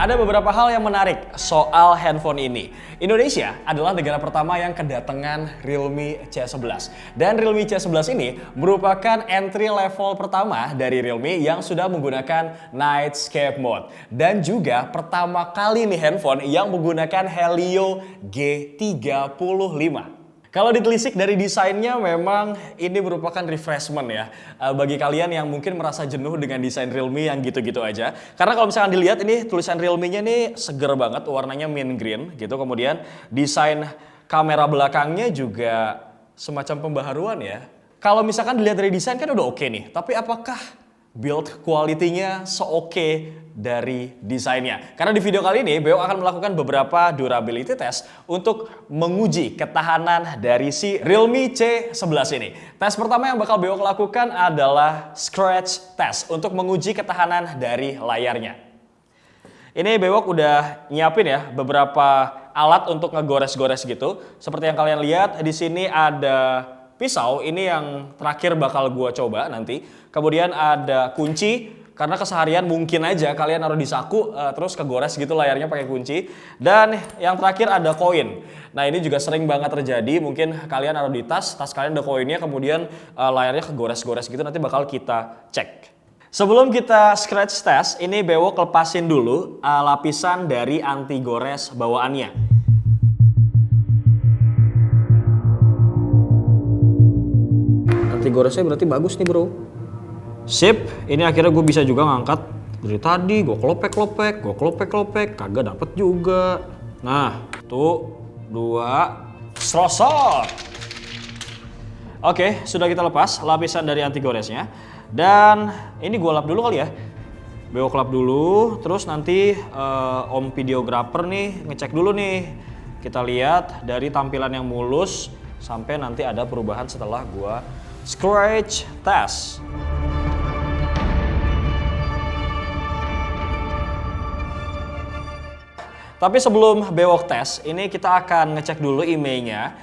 Ada beberapa hal yang menarik soal handphone ini. Indonesia adalah negara pertama yang kedatangan Realme C11. Dan Realme C11 ini merupakan entry level pertama dari Realme yang sudah menggunakan Nightscape Mode. Dan juga pertama kali nih handphone yang menggunakan Helio G35. Kalau ditelisik dari desainnya memang ini merupakan refreshment ya bagi kalian yang mungkin merasa jenuh dengan desain Realme yang gitu-gitu aja. Karena kalau misalkan dilihat ini tulisan Realme-nya nih seger banget, warnanya mint green gitu. Kemudian desain kamera belakangnya juga semacam pembaharuan ya. Kalau misalkan dilihat dari desain kan udah oke nih, tapi apakah build quality-nya se-oke dari desainnya? Karena di video kali ini Beo akan melakukan beberapa durability test untuk menguji ketahanan dari si Realme C11 ini. Tes pertama yang bakal Beo lakukan adalah scratch test untuk menguji ketahanan dari layarnya. Ini Bewok udah nyiapin ya beberapa alat untuk ngegores-gores gitu. Seperti yang kalian lihat di sini ada pisau, ini yang terakhir bakal gua coba nanti. Kemudian ada kunci, karena keseharian mungkin aja kalian naruh di saku terus kegores gitu layarnya pakai kunci. Dan yang terakhir ada koin. Nah ini juga sering banget terjadi, mungkin kalian naruh di tas kalian ada koinnya, kemudian layarnya kegores-gores gitu, nanti bakal kita cek. Sebelum kita scratch test, ini Bewok lepasin dulu lapisan dari anti gores bawaannya. Anti goresnya berarti bagus nih bro. Sip, ini akhirnya gue bisa juga ngangkat. Dari tadi gue kelopek-kelopek, kagak dapet juga. Nah, tuh, 2, serosot. Oke, sudah kita lepas lapisan dari anti goresnya. Dan ini gue lap dulu kali ya. Bewok lap dulu, terus nanti om videographer nih ngecek dulu nih. Kita lihat dari tampilan yang mulus sampai nanti ada perubahan setelah gue scratch test. Tapi sebelum Bewok tes, ini kita akan ngecek dulu emailnya.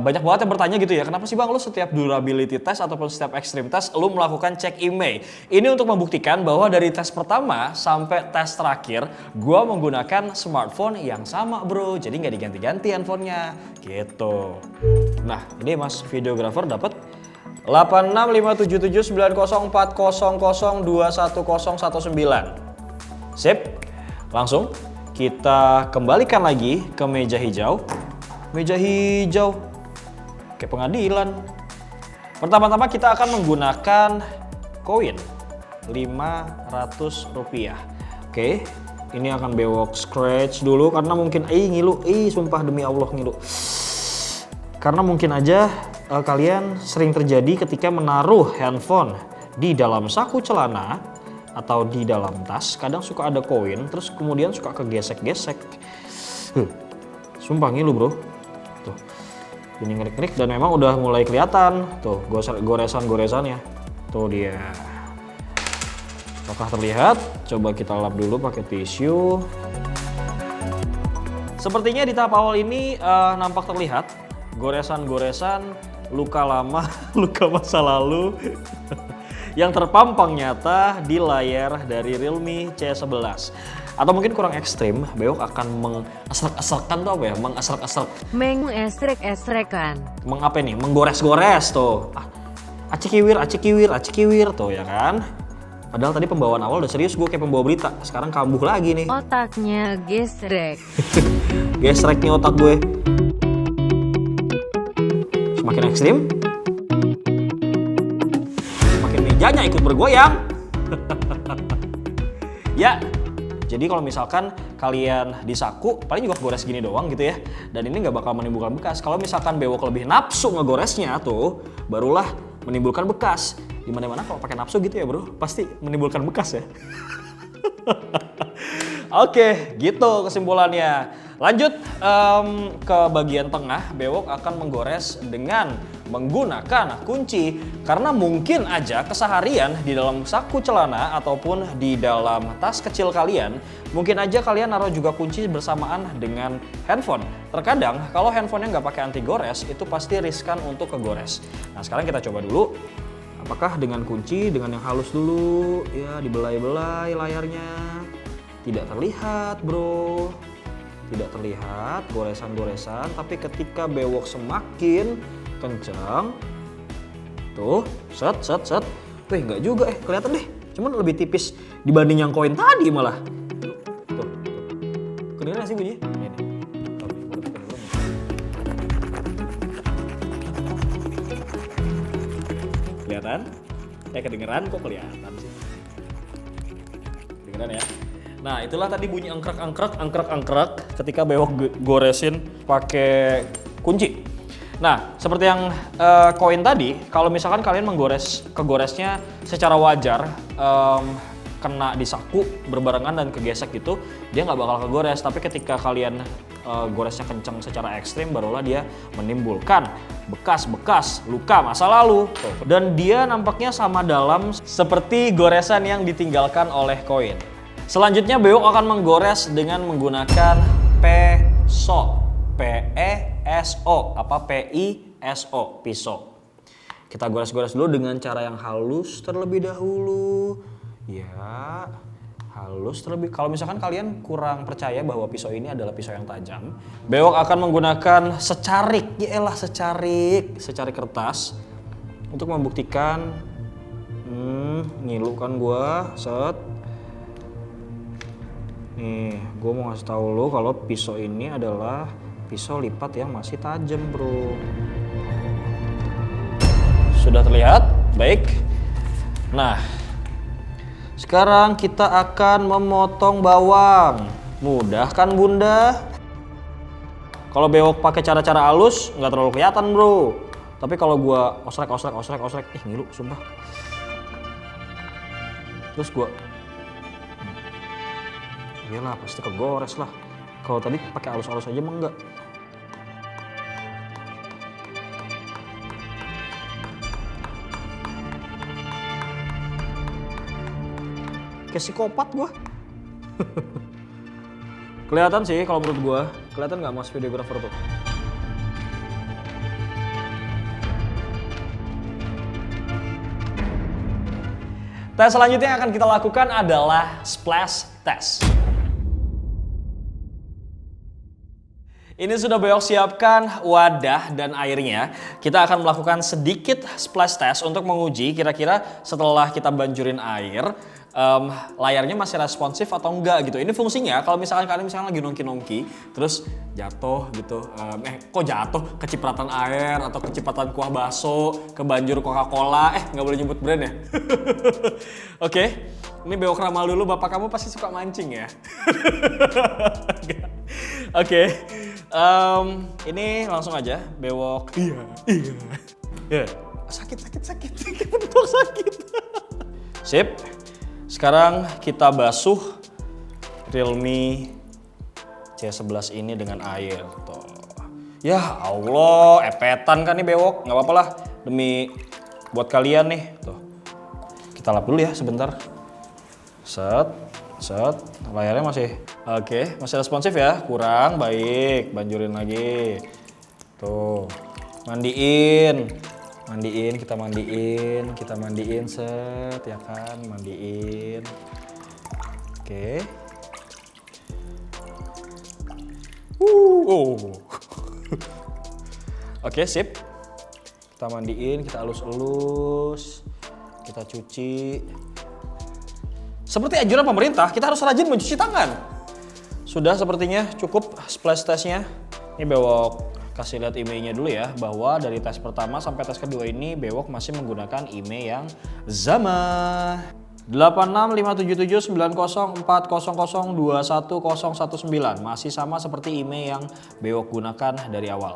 Banyak banget yang bertanya gitu ya, kenapa sih bang lu setiap durability test ataupun setiap extreme test lu melakukan cek email? Ini untuk membuktikan bahwa dari tes pertama sampai tes terakhir gua menggunakan smartphone yang sama bro, jadi nggak diganti-ganti handphonenya gitu. Nah ini mas videographer dapat 865794002019. Sip, langsung kita kembalikan lagi ke meja hijau. Meja hijau kayak pengadilan. Pertama-tama kita akan menggunakan koin Rp500. Oke, ini akan Bewok scratch dulu karena mungkin ngilu, sumpah demi Allah ngilu. Karena mungkin aja kalian sering terjadi ketika menaruh handphone di dalam saku celana atau di dalam tas, kadang suka ada koin terus kemudian suka kegesek-gesek. Sumpah ngilu bro. Tuh, ini ngerik-ngerik dan memang udah mulai kelihatan tuh goresan-goresannya. Tuh dia. Apakah terlihat? Coba kita lap dulu pakai tisu. Sepertinya di tahap awal ini nampak terlihat goresan-goresan luka lama, luka masa lalu yang terpampang nyata di layar dari Realme C11. Atau mungkin kurang ekstrim, Bewok akan mengesrek-esrekkan tuh apa ya? Mengesrek-esrekan. Menggores-gores tuh. Acikiwir tuh ya kan? Padahal tadi pembawaan awal udah serius, gue kayak pembawa berita. Sekarang kambuh lagi nih. Otaknya gesrek. Gesrek nih otak gue. Semakin ekstrim, semakin mejanya ikut bergoyang. Ya, jadi kalau misalkan kalian disaku, paling juga gores gini doang gitu ya. Dan ini nggak bakal menimbulkan bekas. Kalau misalkan Bewok lebih nafsu ngegoresnya tuh, barulah menimbulkan bekas. Dimana-mana kalau pakai nafsu gitu ya bro, pasti menimbulkan bekas ya. Oke, gitu kesimpulannya. Lanjut ke bagian tengah, Bewok akan menggores dengan menggunakan kunci. Karena mungkin aja keseharian di dalam saku celana ataupun di dalam tas kecil kalian, mungkin aja kalian naruh juga kunci bersamaan dengan handphone. Terkadang kalau handphonenya nggak pakai anti gores, itu pasti riskan untuk kegores. Nah sekarang kita coba dulu. Apakah dengan kunci, dengan yang halus dulu, ya dibelai-belai layarnya. Tidak terlihat bro, tidak terlihat goresan-goresan, tapi ketika bewok semakin kencang, tuh, set, enggak juga, kelihatan deh, cuman lebih tipis dibanding yang koin tadi malah. Tuh. Kedengeran sih bunyi? Ini. Kelihatan? Kedengeran kok kelihatan sih. Kedengeran ya? Nah, itulah tadi bunyi angkrek ketika bewok goresin pakai kunci. Nah, seperti yang koin tadi, kalau misalkan kalian kegoresnya secara wajar, kena di saku berbarengan dan kegesek gitu, dia nggak bakal kegores. Tapi ketika kalian goresnya kencang secara ekstrim, barulah dia menimbulkan bekas-bekas luka masa lalu. Dan dia nampaknya sama dalam seperti goresan yang ditinggalkan oleh koin. Selanjutnya bewok akan menggores dengan menggunakan peso. P-E-S-O, apa P-I-S-O, pisau. Kita gores-gores dulu dengan cara yang halus terlebih dahulu. Ya, halus terlebih. Kalau misalkan kalian kurang percaya bahwa pisau ini adalah pisau yang tajam, bewok akan menggunakan secarik, secarik kertas untuk membuktikan. Ngilu kan gua, set. Nih, gue mau ngasih tahu lo kalau pisau ini adalah pisau lipat yang masih tajam, bro. Sudah terlihat? Baik. Nah, sekarang kita akan memotong bawang. Mudah kan, Bunda? Kalau bewok pakai cara-cara halus, nggak terlalu kelihatan, bro. Tapi kalau gue osrek, ngilu, sumpah. Terus gue iyalah pasti kegores lah. Kalau tadi pakai halus-halus aja mah enggak. Kayak psikopat gua. Kelihatan sih kalau menurut gua. Kelihatan nggak mas videografer tuh? Tes selanjutnya yang akan kita lakukan adalah splash test. Ini sudah bewok siapkan wadah dan airnya. Kita akan melakukan sedikit splash test untuk menguji kira-kira setelah kita banjurin air, layarnya masih responsif atau enggak gitu. Ini fungsinya kalau misalkan kalian lagi nongki-nongki, terus jatuh gitu, kok jatuh, kecipratan air atau kecipratan kuah bakso, kebanjur Coca-Cola, nggak boleh nyebut brand ya. Oke, ini bewok ramal dulu, bapak kamu pasti suka mancing ya. Oke. Ini langsung aja bewok. Iya. Sakit. Bentuk sakit. Sip. Sekarang kita basuh Realme C11 ini dengan air. Tuh. Ya Allah, epetan kan nih bewok. Nggak apa-apa lah, demi buat kalian nih. Tuh. Kita lap dulu ya sebentar. Set. Layarnya masih masih responsif ya, kurang baik, banjurin lagi. Tuh, mandiin, kita mandiin set ya kan, mandiin. Oke. Oke, sip. Kita mandiin, kita elus-elus, kita cuci. Seperti anjuran pemerintah, kita harus rajin mencuci tangan. Sudah sepertinya cukup splash testnya. Ini bewok kasih lihat IMEI-nya dulu ya, bahwa dari tes pertama sampai tes kedua ini bewok masih menggunakan IMEI yang sama. 86579040021019 masih sama seperti IMEI yang bewok gunakan dari awal.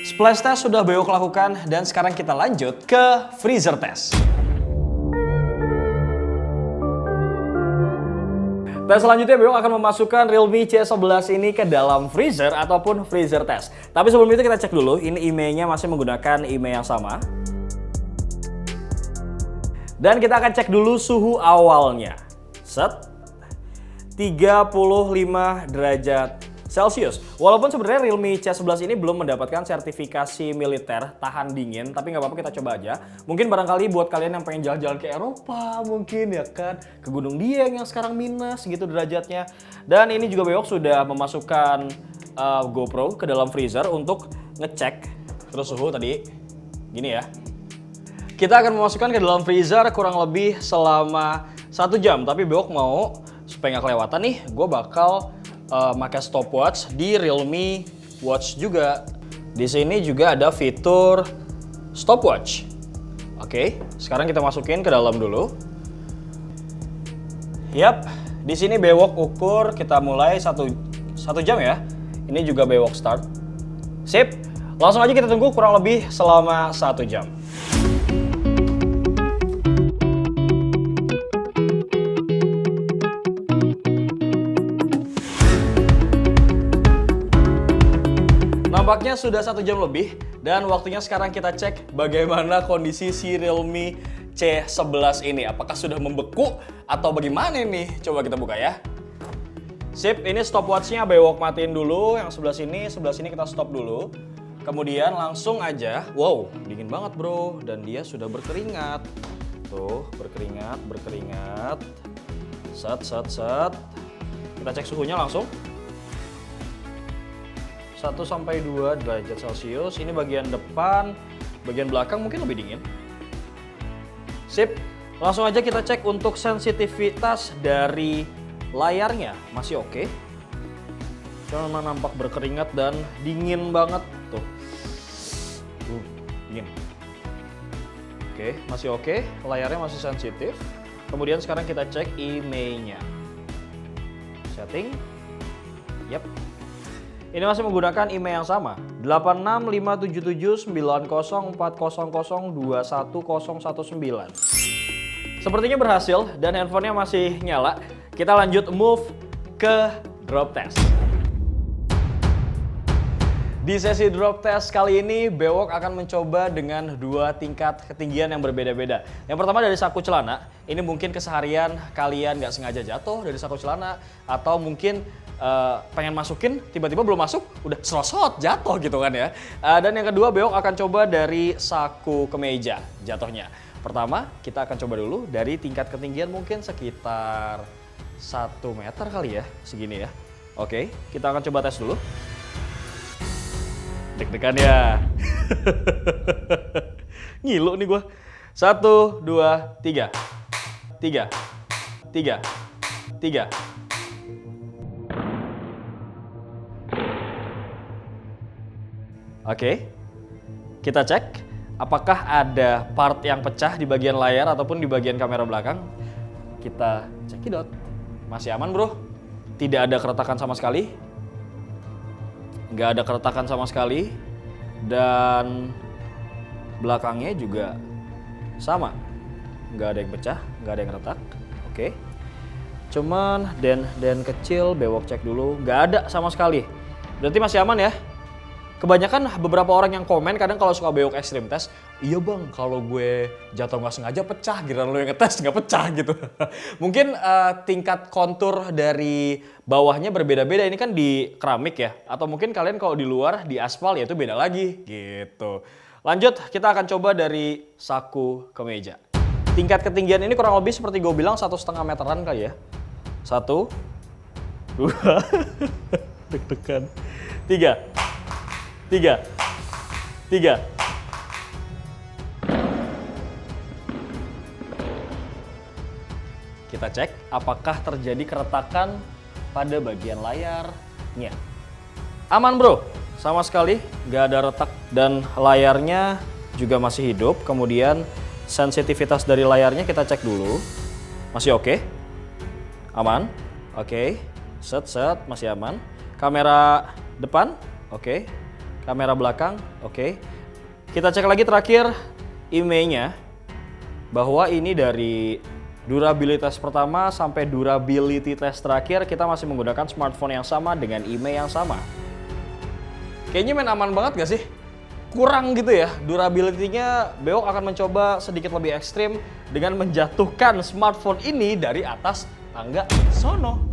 Splash test sudah bewok lakukan dan sekarang kita lanjut ke freezer test. Tes selanjutnya bewok akan memasukkan Realme C11 ini ke dalam freezer ataupun freezer test. Tapi sebelum itu kita cek dulu, ini IMEI-nya masih menggunakan IMEI yang sama. Dan kita akan cek dulu suhu awalnya. Set. 35 derajat Celsius. Walaupun sebenarnya Realme C11 ini belum mendapatkan sertifikasi militer tahan dingin, tapi nggak apa-apa, kita coba aja. Mungkin barangkali buat kalian yang pengen jalan-jalan ke Eropa mungkin ya kan, ke Gunung Dieng yang sekarang minus gitu derajatnya. Dan ini juga Bewok sudah memasukkan GoPro ke dalam freezer untuk ngecek terus suhu tadi. Gini ya. Kita akan memasukkan ke dalam freezer kurang lebih selama 1 jam, tapi Bewok mau supaya nggak kelewatan nih, gue bakal pakai stopwatch di Realme Watch juga. Di sini juga ada fitur stopwatch. Oke, sekarang kita masukin ke dalam dulu. Yap, di sini Bewok ukur kita mulai 1 jam ya. Ini juga Bewok start. Sip, langsung aja kita tunggu kurang lebih selama 1 jam. Nampaknya sudah 1 jam lebih dan waktunya sekarang kita cek bagaimana kondisi si Realme C11 ini. Apakah sudah membeku atau bagaimana nih? Coba kita buka ya. Sip, ini stopwatchnya Bewok matiin dulu. Yang sebelah sini kita stop dulu. Kemudian langsung aja, wow dingin banget bro. Dan dia sudah berkeringat. Tuh, berkeringat. Set. Kita cek suhunya langsung. 1 sampai 2 derajat Celcius. Ini bagian depan, bagian belakang mungkin lebih dingin. Sip, langsung aja kita cek untuk sensitivitas dari layarnya. Masih oke. Cuma nampak berkeringat dan dingin banget tuh. Dingin. Oke, masih oke. Layarnya masih sensitif. Kemudian sekarang kita cek IMEI-nya. Setting. Yap. Ini masih menggunakan IMEI yang sama, 8657790400210119. Sepertinya berhasil dan handphonenya masih nyala. Kita lanjut move ke drop test. Di sesi drop test kali ini, Bewok akan mencoba dengan 2 tingkat ketinggian yang berbeda-beda. Yang pertama dari saku celana. Ini mungkin keseharian kalian nggak sengaja jatuh dari saku celana, atau mungkin pengen masukin, tiba-tiba belum masuk, udah serosot jatuh gitu kan ya. Dan yang kedua, Bewok akan coba dari saku kemeja jatuhnya. Pertama, kita akan coba dulu dari tingkat ketinggian mungkin sekitar 1 meter kali ya, segini ya. Oke, kita akan coba tes dulu. Deg-degan ya. Ngilu nih gua. 1, 2, 3. 3. Oke, kita cek apakah ada part yang pecah di bagian layar ataupun di bagian kamera belakang. Kita cekidot. Masih aman bro, tidak ada keretakan sama sekali. Nggak ada keretakan sama sekali. Dan belakangnya juga sama. Nggak ada yang pecah, nggak ada yang retak. Oke. Cuman den kecil, Bewok cek dulu. Nggak ada sama sekali. Berarti masih aman ya. Kebanyakan beberapa orang yang komen kadang kalau suka Bewok Extreme Test, iya bang kalau gue jatuh nggak sengaja pecah, giliran lo yang ngetes nggak pecah gitu. Mungkin tingkat kontur dari bawahnya berbeda-beda, ini kan di keramik ya, atau mungkin kalian kalau di luar di aspal ya itu beda lagi gitu. Lanjut, kita akan coba dari saku kemeja. Tingkat ketinggian ini kurang lebih seperti gue bilang 1,5 meteran kali ya. 1, 2, deg-degan, 3. Kita cek apakah terjadi keretakan pada bagian layarnya. Aman bro, sama sekali nggak ada retak dan layarnya juga masih hidup. Kemudian sensitivitas dari layarnya kita cek dulu. Masih oke? Aman? Oke. Set, masih aman. Kamera depan? Oke. Kamera belakang, oke. Kita cek lagi terakhir IMEI-nya, bahwa ini dari durabilitas pertama sampai durability test terakhir kita masih menggunakan smartphone yang sama dengan IMEI yang sama. Kayaknya main aman banget gak sih? Kurang gitu ya, durability-nya. Bewok akan mencoba sedikit lebih ekstrim dengan menjatuhkan smartphone ini dari atas tangga sono.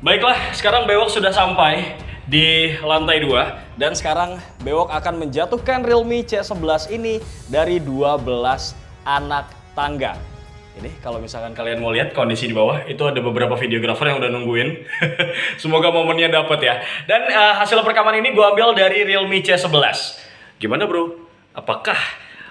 Baiklah, sekarang Bewok sudah sampai di lantai 2 dan sekarang Bewok akan menjatuhkan Realme C11 ini dari 12 anak tangga. Ini kalau misalkan kalian mau lihat kondisi di bawah, itu ada beberapa videografer yang udah nungguin. Semoga momennya dapet ya. Dan hasil perekaman ini gue ambil dari Realme C11. Gimana bro? Apakah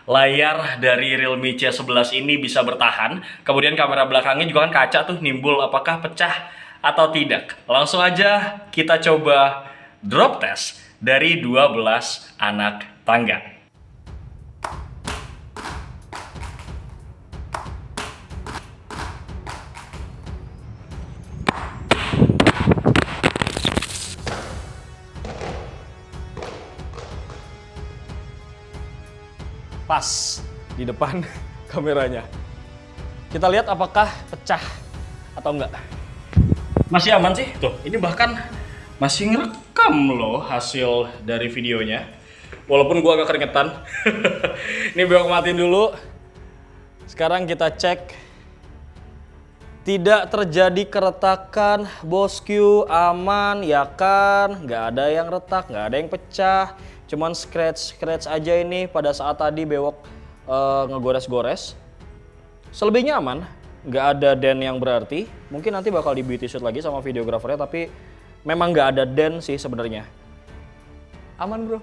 layar dari Realme C11 ini bisa bertahan? Kemudian kamera belakangnya juga kan kaca tuh nimbul, apakah pecah atau tidak? Langsung aja kita coba drop test dari 12 anak tangga. Pas di depan kameranya. Kita lihat apakah pecah atau enggak. Masih aman sih, tuh ini bahkan masih ngerekam loh hasil dari videonya. Walaupun gua agak keringetan. Ini Bewok matiin dulu. Sekarang kita cek. Tidak terjadi keretakan, bosku, aman ya kan? Nggak ada yang retak, nggak ada yang pecah. Cuman scratch aja ini pada saat tadi Bewok ngegores-gores. Selebihnya aman. Nggak ada dent yang berarti. Mungkin nanti bakal di beauty shoot lagi sama videografernya, tapi memang nggak ada dent sih sebenarnya. Aman bro.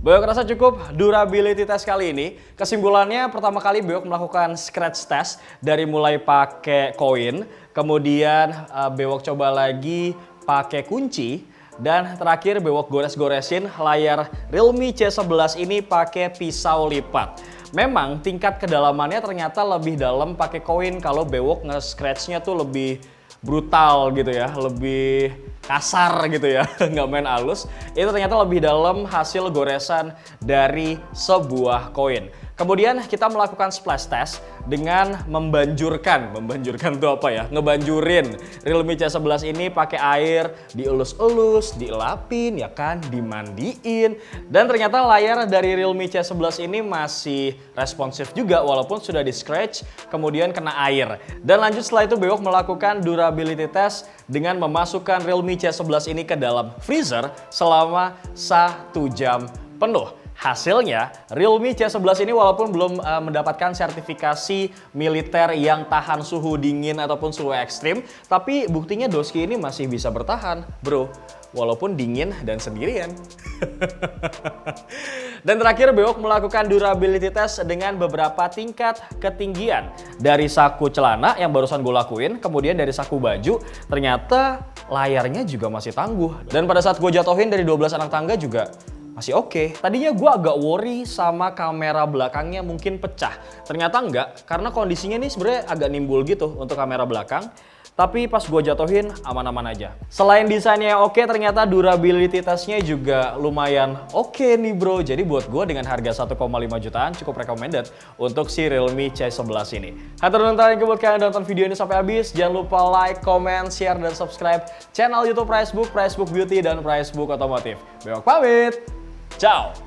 Bewok rasa cukup durability test kali ini. Kesimpulannya pertama kali Bewok melakukan scratch test dari mulai pakai koin, kemudian Bewok coba lagi pakai kunci, dan terakhir Bewok gores-goresin layar Realme C11 ini pakai pisau lipat. Memang tingkat kedalamannya ternyata lebih dalam pakai koin, kalau Bewok nge-scratch-nya tuh lebih brutal gitu ya, lebih kasar gitu ya, nggak main halus. Itu ternyata lebih dalam hasil goresan dari sebuah koin. Kemudian kita melakukan splash test dengan membanjurkan itu apa ya? Ngebanjurin Realme C11 ini pakai air, dielus-elus, dielapin ya kan, dimandiin. Dan ternyata layar dari Realme C11 ini masih responsif juga walaupun sudah di scratch kemudian kena air. Dan lanjut setelah itu Bewok melakukan durability test dengan memasukkan Realme C11 ini ke dalam freezer selama 1 jam penuh. Hasilnya, Realme C11 ini walaupun belum mendapatkan sertifikasi militer yang tahan suhu dingin ataupun suhu ekstrim, tapi buktinya doski ini masih bisa bertahan, bro. Walaupun dingin dan sendirian. Dan terakhir Bewok melakukan durability test dengan beberapa tingkat ketinggian. Dari saku celana yang barusan gue lakuin, kemudian dari saku baju, ternyata layarnya juga masih tangguh. Dan pada saat gue jatuhin dari 12 anak tangga juga masih oke. Tadinya gue agak worry sama kamera belakangnya mungkin pecah. Ternyata enggak, karena kondisinya nih sebenarnya agak nimbul gitu untuk kamera belakang. Tapi pas gue jatuhin aman-aman aja. Selain desainnya yang oke, ternyata durability testnya juga lumayan oke nih bro. Jadi buat gue dengan harga 1,5 jutaan cukup recommended untuk si Realme C11 ini. Hatur nuhun yang buat kalian nonton video ini sampai habis. Jangan lupa like, comment, share, dan subscribe channel YouTube Pricebook, Pricebook Beauty, dan Pricebook Otomotif. Bewok pamit. Ciao!